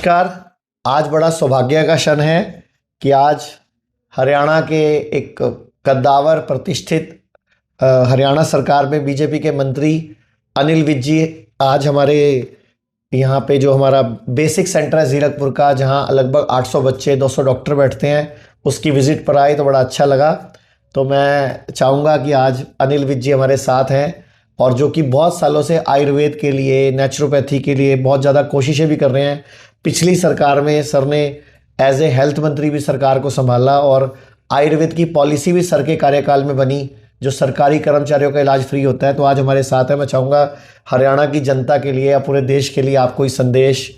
नमस्कार। आज बड़ा सौभाग्य का क्षण है कि आज हरियाणा के एक कद्दावर प्रतिष्ठित हरियाणा सरकार में बीजेपी के मंत्री अनिल विज जी आज हमारे यहाँ पे जो हमारा बेसिक सेंटर है जीरकपुर का, जहाँ लगभग 800 बच्चे 200 डॉक्टर बैठते हैं, उसकी विज़िट पर आए तो बड़ा अच्छा लगा। तो मैं चाहूँगा कि आज अनिल विज जी हमारे साथ हैं और जो कि बहुत सालों से आयुर्वेद के लिए, नेचुरोपैथी के लिए बहुत ज़्यादा कोशिशें भी कर रहे हैं। पिछली सरकार में सर ने एज ए हेल्थ मंत्री भी सरकार को संभाला और आयुर्वेद की पॉलिसी भी सर के कार्यकाल में बनी, जो सरकारी कर्मचारियों का इलाज फ्री होता है। तो आज हमारे साथ है। मैं चाहूँगा हरियाणा की जनता के लिए या पूरे देश के लिए आप कोई संदेश,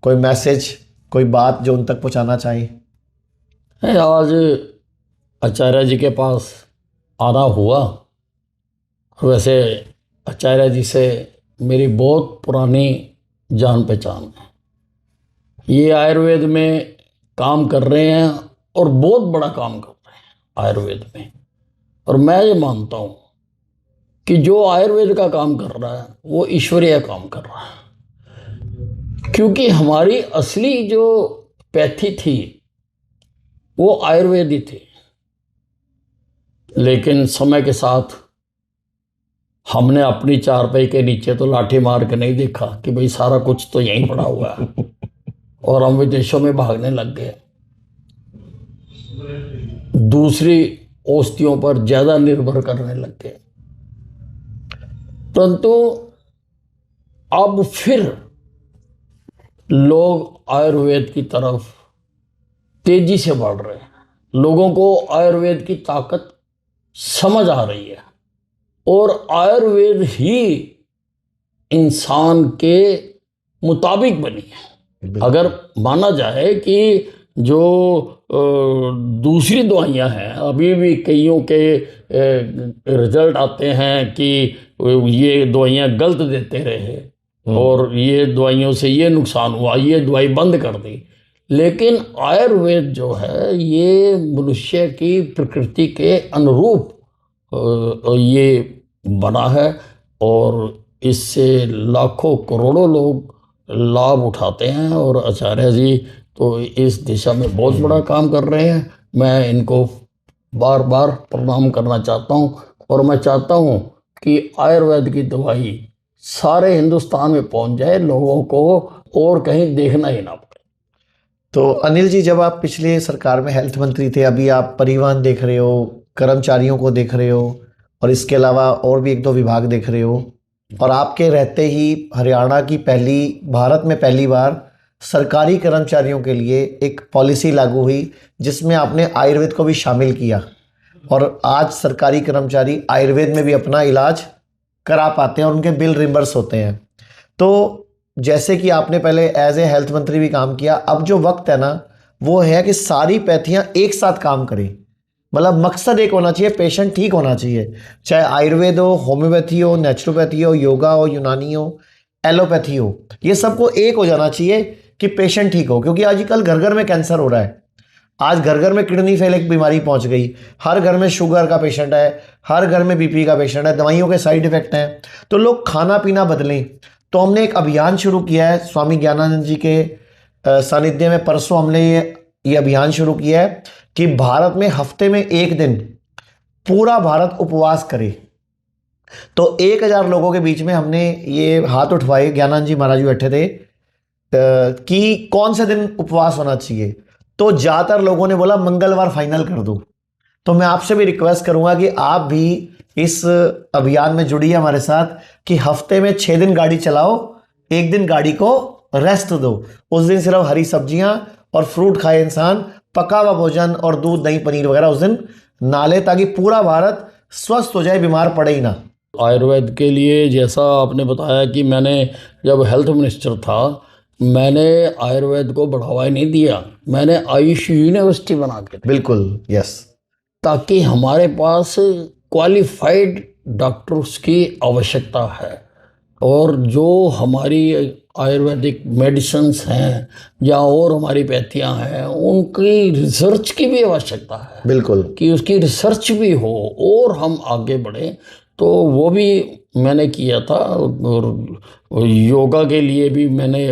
कोई मैसेज, कोई बात जो उन तक पहुँचाना चाहिए। आज आचार्य जी के पास आना हुआ। वैसे आचार्य जी से मेरी बहुत पुरानी जान पहचान है। ये आयुर्वेद में काम कर रहे हैं और बहुत बड़ा काम कर रहे हैं आयुर्वेद में। और मैं ये मानता हूँ कि जो आयुर्वेद का काम कर रहा है वो ईश्वरीय काम कर रहा है, क्योंकि हमारी असली जो पैथी थी वो आयुर्वेद ही थी। लेकिन समय के साथ हमने अपनी चारपाई के नीचे तो लाठी मार के नहीं देखा कि भाई सारा कुछ तो यहीं पड़ा हुआ है, और हम विदेशों में भागने लग गए, दूसरी औषधियों पर ज़्यादा निर्भर करने लग गए। परंतु अब फिर लोग आयुर्वेद की तरफ तेजी से बढ़ रहे हैं। लोगों को आयुर्वेद की ताकत समझ आ रही है और आयुर्वेद ही इंसान के मुताबिक बनी है। अगर माना जाए कि जो दूसरी दवाइयाँ हैं, अभी भी कईयों के रिजल्ट आते हैं कि ये दवाइयाँ गलत देते रहे और ये दवाइयों से ये नुकसान हुआ, ये दवाई बंद कर दी। लेकिन आयुर्वेद जो है ये मनुष्य की प्रकृति के अनुरूप ये बना है और इससे लाखों करोड़ों लोग लाभ उठाते हैं। और आचार्य जी तो इस दिशा में बहुत बड़ा काम कर रहे हैं। मैं इनको बार बार प्रणाम करना चाहता हूँ और मैं चाहता हूँ कि आयुर्वेद की दवाई सारे हिंदुस्तान में पहुँच जाए, लोगों को और कहीं देखना ही ना पड़े। तो अनिल जी, जब आप पिछले सरकार में हेल्थ मंत्री थे, अभी आप परिवहन देख रहे हो, कर्मचारियों को देख रहे हो और इसके अलावा और भी एक दो विभाग देख रहे हो, और आपके रहते ही हरियाणा की भारत में पहली बार सरकारी कर्मचारियों के लिए एक पॉलिसी लागू हुई जिसमें आपने आयुर्वेद को भी शामिल किया और आज सरकारी कर्मचारी आयुर्वेद में भी अपना इलाज करा पाते हैं और उनके बिल रिम्बर्स होते हैं। तो जैसे कि आपने पहले एज ए हेल्थ मंत्री भी काम किया, अब जो वक्त है ना वो है कि सारी पैथियां एक साथ काम करें। मतलब मकसद एक होना चाहिए, पेशेंट ठीक होना चाहिए, चाहे आयुर्वेद हो, होम्योपैथी हो, नेचुरोपैथी हो, योगा हो, यूनानी हो, एलोपैथी हो, ये सबको एक हो जाना चाहिए कि पेशेंट ठीक हो। क्योंकि आजकल घर घर में कैंसर हो रहा है, आज घर घर में किडनी फेल एक बीमारी पहुंच गई, हर घर में शुगर का पेशेंट है, हर घर में बीपी का पेशेंट है, दवाइयों के साइड इफेक्ट हैं। तो लोग खाना पीना बदलें। तो हमने एक अभियान शुरू किया है स्वामी ज्ञानानंद जी के सानिध्य में। परसों हमने ये अभियान शुरू किया है कि भारत में हफ्ते में एक दिन पूरा भारत उपवास करे। तो 1000 लोगों के बीच में हमने ये हाथ उठवाए, ज्ञानानंद जी महाराज बैठे थे कि कौन से दिन उपवास होना चाहिए। तो ज़्यादातर लोगों ने बोला मंगलवार फाइनल कर दो। तो मैं आपसे भी रिक्वेस्ट करूंगा कि आप भी इस अभियान में जुड़िए हमारे साथ कि हफ्ते में 6 दिन गाड़ी चलाओ, एक दिन गाड़ी को रेस्ट दो। उस दिन सिर्फ हरी सब्जियां और फ्रूट खाए इंसान, पका हुआ भोजन और दूध दही पनीर वगैरह उस दिन ना ले, ताकि पूरा भारत स्वस्थ हो जाए, बीमार पड़े ही ना। आयुर्वेद के लिए जैसा आपने बताया कि मैंने जब हेल्थ मिनिस्टर था, मैंने आयुर्वेद को बढ़ावा ही नहीं दिया, मैंने आयुष यूनिवर्सिटी बना के दी। बिल्कुल, यस। ताकि हमारे पास क्वालिफाइड डॉक्टर्स की आवश्यकता है और जो हमारी आयुर्वेदिक मेडिसिन्स हैं या और हमारी पैथियाँ हैं उनकी रिसर्च की भी आवश्यकता है। बिल्कुल, कि उसकी रिसर्च भी हो और हम आगे बढ़ें। तो वो भी मैंने किया था और और योगा के लिए भी मैंने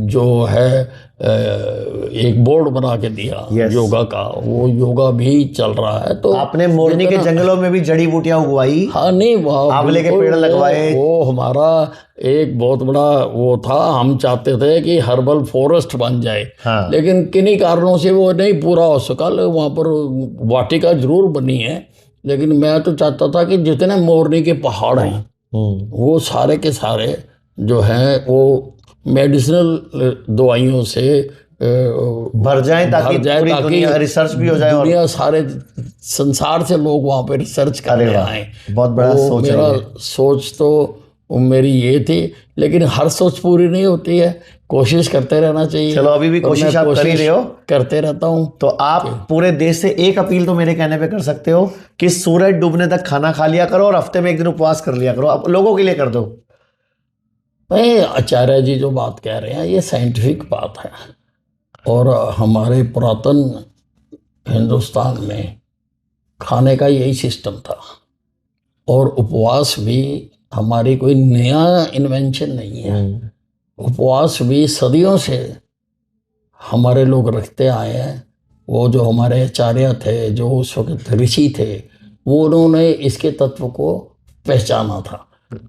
जो है एक बोर्ड बना के दिया Yes. योगा का, वो योगा भी चल रहा है। तो आपने मोरनी के जंगलों में भी जड़ी बूटियां उगवाई, हाँ नहीं, वाह, आंवले के बिल्कुल, पेड़ लगवाए। वो हमारा एक बहुत बड़ा वो था। हम चाहते थे कि हर्बल फॉरेस्ट बन जाए, हाँ। लेकिन किन्हीं कारणों से वो नहीं पूरा हो सका। वहाँ पर वाटिका जरूर बनी है, लेकिन मैं तो चाहता था कि जितने मोरनी के पहाड़ हैं वो सारे के सारे जो हैं वो मेडिसिनल दवाइयों से भर जाए, ताकि पूरी दुनिया रिसर्च भी हो जाए और दुनिया सारे संसार से लोग वहाँ पे रिसर्च करने आए। बहुत बड़ा वो सोच है मेरा ये। सोच तो मेरी ये थी, लेकिन हर सोच पूरी नहीं होती है, कोशिश करते रहना चाहिए। चलो, अभी भी और कोशिश मैं आप कर ही रहे हो। करते रहता हूँ। तो आप पूरे देश से एक अपील तो मेरे कहने पे कर सकते हो कि सूरज डूबने तक खाना खा लिया करो और हफ्ते में एक दिन उपवास कर लिया करो। आप लोगों के लिए कर दो। नहीं, आचार्य जी जो बात कह रहे हैं ये साइंटिफिक बात है, और हमारे पुरातन हिंदुस्तान में खाने का यही सिस्टम था। और उपवास भी हमारी कोई नया इन्वेंशन नहीं है। उपवास भी सदियों से हमारे लोग रखते आए हैं। वो जो हमारे आचार्य थे, जो उस वक्त ऋषि थे, वो उन्होंने इसके तत्व को पहचाना था।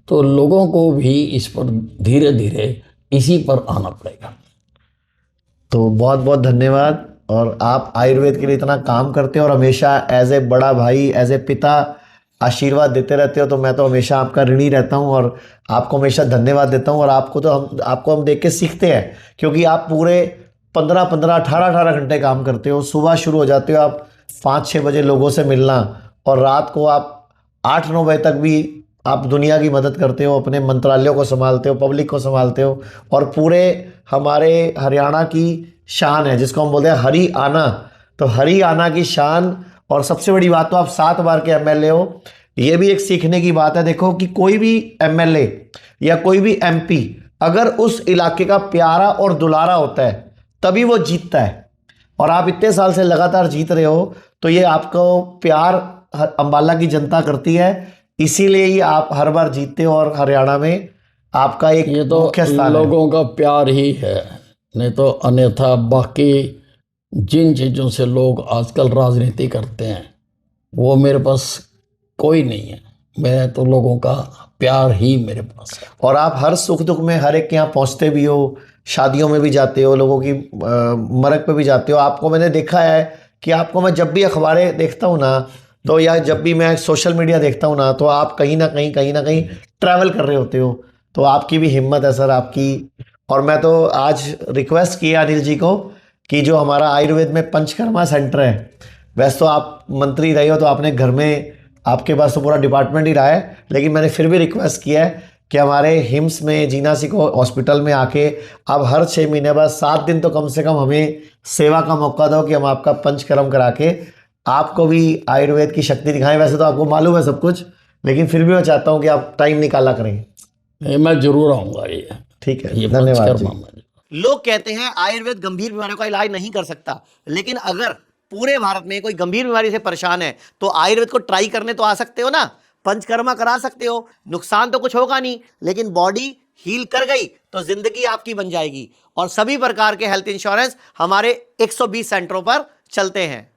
तो लोगों को भी इस पर धीरे धीरे इसी पर आना पड़ेगा। तो बहुत बहुत धन्यवाद। और आप आयुर्वेद के लिए इतना काम करते हो और हमेशा एज ए बड़ा भाई, एज ए पिता आशीर्वाद देते रहते हो, तो मैं तो हमेशा आपका ऋणी रहता हूं और आपको हमेशा धन्यवाद देता हूं। और आपको हम देख के सीखते हैं, क्योंकि आप पूरे 15-15, 18-18 घंटे काम करते हो। सुबह शुरू हो जाते हो आप 5-6 बजे लोगों से मिलना, और रात को आप 8-9 बजे तक भी आप दुनिया की मदद करते हो, अपने मंत्रालयों को संभालते हो, पब्लिक को संभालते हो। और पूरे हमारे हरियाणा की शान है, जिसको हम बोलते हैं हरी आना। तो हरी आना की शान, और सबसे बड़ी बात तो आप 7 बार के एमएलए हो। ये भी एक सीखने की बात है। देखो कि कोई भी एमएलए या कोई भी एमपी अगर उस इलाके का प्यारा और दुलारा होता है तभी वो जीतता है। और आप इतने साल से लगातार जीत रहे हो, तो ये आपको प्यार अंबाला की जनता करती है, इसीलिए ही आप हर बार जीतते हो। और हरियाणा में आपका एक ये तो मुख्य स्थान है। लोगों का प्यार ही है, नहीं तो अन्यथा बाकी जिन चीज़ों से लोग आजकल राजनीति करते हैं वो मेरे पास कोई नहीं है। मैं तो लोगों का प्यार ही मेरे पास है। और आप हर सुख दुख में हर एक के यहाँ पहुँचते भी हो, शादियों में भी जाते हो, लोगों की मरग पे भी जाते हो। आपको मैंने देखा है कि आपको मैं जब भी अखबारें देखता हूँ ना, तो या जब भी मैं सोशल मीडिया देखता हूँ ना, तो आप कहीं ना कहीं ट्रैवल कर रहे होते हो। तो आपकी भी हिम्मत है सर, आपकी। और मैं तो आज रिक्वेस्ट किया अनिल जी को कि जो हमारा आयुर्वेद में पंचकर्मा सेंटर है, वैसे तो आप मंत्री रहे हो तो आपने घर में, आपके पास तो पूरा डिपार्टमेंट ही रहा है, लेकिन मैंने फिर भी रिक्वेस्ट किया है कि हमारे हिम्स में जीना सिको हॉस्पिटल में आके आप हर 6 महीने बाद 7 दिन तो कम से कम हमें सेवा का मौका दो, कि हम आपका पंचकर्म करा के आपको भी आयुर्वेद की शक्ति दिखाएं। वैसे तो आपको मालूम है सब कुछ, लेकिन फिर भी मैं चाहता हूँ कि आप टाइम निकाला करें। मैं जरूर आऊँगा। ये ठीक है, ये धन्यवाद जी। पंचकर्मा में। लोग कहते हैं आयुर्वेद गंभीर बीमारियों का इलाज नहीं कर सकता, लेकिन अगर पूरे भारत में कोई गंभीर बीमारी से परेशान है तो आयुर्वेद को ट्राई करने तो आ सकते हो ना, पंचकर्मा करा सकते हो। नुकसान तो कुछ होगा नहीं, लेकिन बॉडी हील कर गई तो जिंदगी आपकी बन जाएगी। और सभी प्रकार के हेल्थ इंश्योरेंस हमारे 120 सेंटरों पर चलते हैं।